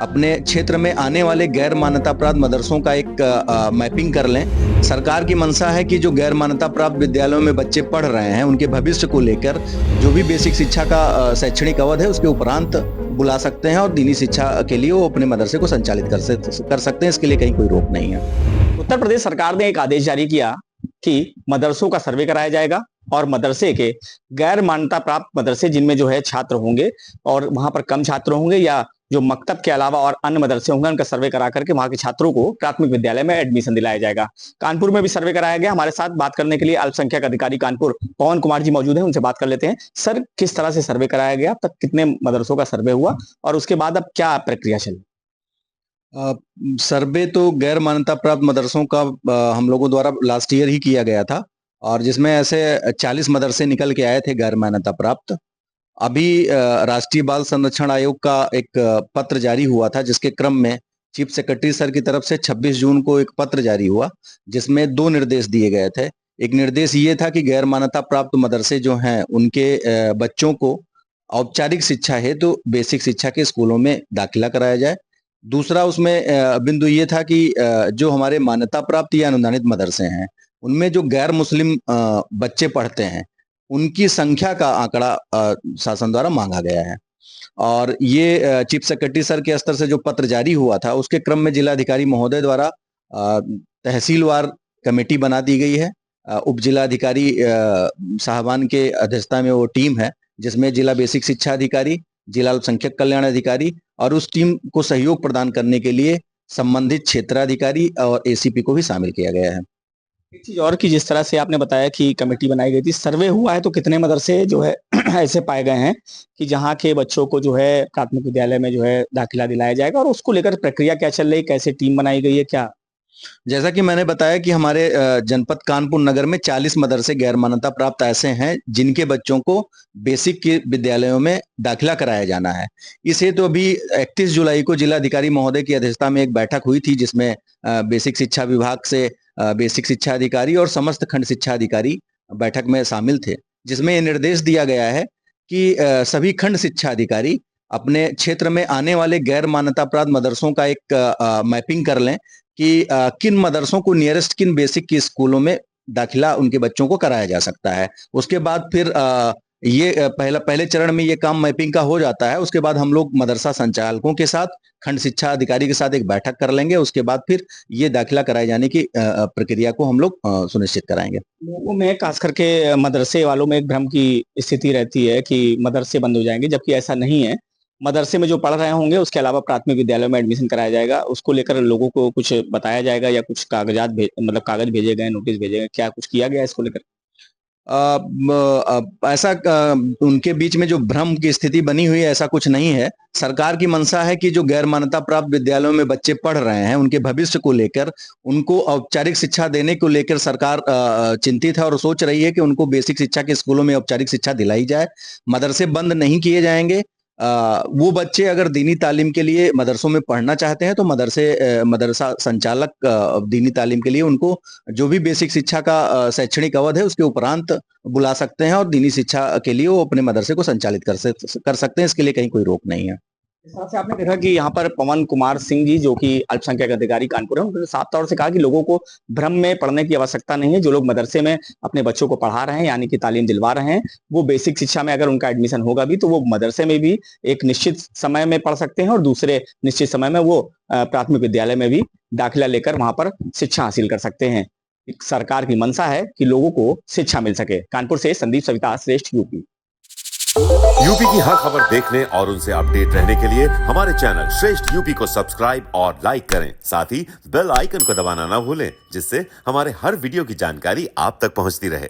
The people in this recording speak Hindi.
अपने क्षेत्र में आने वाले गैर मान्यता प्राप्त मदरसों का एक मैपिंग कर लें। सरकार की मंशा है कि जो गैर मान्यता प्राप्त विद्यालयों में बच्चे पढ़ रहे हैं उनके भविष्य को लेकर जो भी बेसिक शिक्षा का शैक्षणिक अवधि है उसके उपरांत बुला सकते हैं और दीनी शिक्षा के लिए वो अपने मदरसे को संचालित कर सकते हैं। इसके लिए कहीं कोई रोक नहीं है। उत्तर प्रदेश सरकार ने एक आदेश जारी किया कि मदरसों का सर्वे कराया जाएगा और मदरसे के गैर मान्यता प्राप्त मदरसे जिनमें जो है छात्र होंगे और वहां पर कम छात्र होंगे या जो मकतब के अलावा और अन्य मदरसे होंगे उनका सर्वे करा करके वहां के छात्रों को प्राथमिक विद्यालय में एडमिशन दिलाया जाएगा। कानपुर में भी सर्वे कराया गया। हमारे साथ बात करने के लिए अल्पसंख्यक अधिकारी कानपुर पवन कुमार जी मौजूद हैं, उनसे बात कर लेते हैं। सर, किस तरह से सर्वे कराया गया, अब तक कितने मदरसों का सर्वे हुआ और उसके बाद अब क्या प्रक्रिया चली? सर्वे तो गैर मान्यता प्राप्त मदरसों का हम लोगों द्वारा लास्ट ईयर ही किया गया था और जिसमें ऐसे 40 मदरसे निकल के आए थे गैर मान्यता प्राप्त। अभी राष्ट्रीय बाल संरक्षण आयोग का एक पत्र जारी हुआ था जिसके क्रम में चीफ सेक्रेटरी सर की तरफ से 26 जून को एक पत्र जारी हुआ जिसमें 2 निर्देश दिए गए थे। एक निर्देश ये था कि गैर मान्यता प्राप्त मदरसे जो हैं उनके बच्चों को औपचारिक शिक्षा हेतु तो बेसिक शिक्षा के स्कूलों में दाखिला कराया जाए। दूसरा उसमें बिंदु ये था कि जो हमारे मान्यता प्राप्त या अनुदानित मदरसे हैं उनमें जो गैर मुस्लिम बच्चे पढ़ते हैं उनकी संख्या का आंकड़ा शासन द्वारा मांगा गया है और ये चीफ सेक्रेटरी सर के स्तर से जो पत्र जारी हुआ था उसके क्रम में जिलाधिकारी महोदय द्वारा तहसीलवार कमेटी बना दी गई है। उप जिलाधिकारी साहबान के अध्यक्षता में वो टीम है जिसमें जिला बेसिक शिक्षा अधिकारी, जिला अल्पसंख्यक कल्याण अधिकारी और उस टीम को सहयोग प्रदान करने के लिए संबंधित क्षेत्राधिकारी और एसीपी को भी शामिल किया गया है। एक चीज और कि जिस तरह से आपने बताया कि कमेटी बनाई गई थी, सर्वे हुआ है तो कितने मदरसे जो है ऐसे पाए गए हैं कि जहाँ के बच्चों को जो है प्राथमिक विद्यालय में जो है दाखिला दिलाया जाएगा और उसको लेकर प्रक्रिया क्या चल रही है, कैसे टीम बनाई गई है क्या? जैसा कि मैंने बताया कि हमारे जनपद कानपुर नगर में 40 मदरसे गैर मान्यता प्राप्त ऐसे हैं जिनके बच्चों को बेसिक के विद्यालयों में दाखिला कराया जाना है। इस हेतु अभी 31 जुलाई को जिलाधिकारी महोदय की अध्यक्षता में एक बैठक हुई थी जिसमें बेसिक शिक्षा विभाग से बेसिक शिक्षा अधिकारी और समस्त खंड शिक्षा अधिकारी बैठक में शामिल थे, जिसमें ये निर्देश दिया गया है कि सभी खंड शिक्षा अधिकारी अपने क्षेत्र में आने वाले गैर मान्यता प्राप्त मदरसों का एक मैपिंग कर लें कि किन मदरसों को नियरेस्ट किन बेसिक की स्कूलों में दाखिला उनके बच्चों को कराया जा सकता है। उसके बाद फिर ये पहले चरण में ये काम मैपिंग का हो जाता है। उसके बाद हम लोग मदरसा संचालकों के साथ, खंड शिक्षा अधिकारी के साथ एक बैठक कर लेंगे। उसके बाद फिर ये दाखिला कराए जाने की प्रक्रिया को हम लोग सुनिश्चित कराएंगे। लोगों में खास करके मदरसे वालों में एक भ्रम की स्थिति रहती है कि मदरसे बंद हो जाएंगे, जबकि ऐसा नहीं है। मदरसे में जो पढ़ रहे होंगे उसके अलावा प्राथमिक विद्यालय में एडमिशन कराया जाएगा। उसको लेकर लोगों को कुछ बताया जाएगा या कुछ कागजात मतलब कागज भेजे गए, नोटिस भेजे गए, क्या कुछ किया गया इसको लेकर? ऐसा उनके बीच में जो भ्रम की स्थिति बनी हुई है ऐसा कुछ नहीं है। सरकार की मंशा है कि जो गैर मान्यता प्राप्त विद्यालयों में बच्चे पढ़ रहे हैं उनके भविष्य को लेकर उनको औपचारिक शिक्षा देने को लेकर सरकार चिंतित है और सोच रही है कि उनको बेसिक शिक्षा के स्कूलों में औपचारिक शिक्षा दिलाई जाए। मदरसे बंद नहीं किए जाएंगे। वो बच्चे अगर दीनी तालीम के लिए मदरसों में पढ़ना चाहते हैं तो मदरसा संचालक दीनी तालीम के लिए उनको जो भी बेसिक शिक्षा का शैक्षणिक अवधि है उसके उपरांत बुला सकते हैं और दीनी शिक्षा के लिए वो अपने मदरसे को संचालित कर सकते हैं। इसके लिए कहीं कोई रोक नहीं है। इस तरह से आपने देखा कि यहाँ पर पवन कुमार सिंह जी जो कि अल्पसंख्यक अधिकारी कानपुर है, उन्होंने साफ तौर से कहा कि लोगों को भ्रम में पढ़ने की आवश्यकता नहीं है। जो लोग मदरसे में अपने बच्चों को पढ़ा रहे हैं यानी कि तालीम दिलवा रहे हैं, वो बेसिक शिक्षा में अगर उनका एडमिशन होगा भी तो वो मदरसे में भी एक निश्चित समय में पढ़ सकते हैं और दूसरे निश्चित समय में वो प्राथमिक विद्यालय में भी दाखिला लेकर वहां पर शिक्षा हासिल कर सकते हैं। सरकार की मंशा है कि लोगों को शिक्षा मिल सके। कानपुर से संदीप सविता, श्रेष्ठ यूपी। यूपी की हर खबर देखने और उनसे अपडेट रहने के लिए हमारे चैनल श्रेष्ठ यूपी को सब्सक्राइब और लाइक करें। साथ ही बेल आइकन को दबाना ना भूलें, जिससे हमारे हर वीडियो की जानकारी आप तक पहुंचती रहे।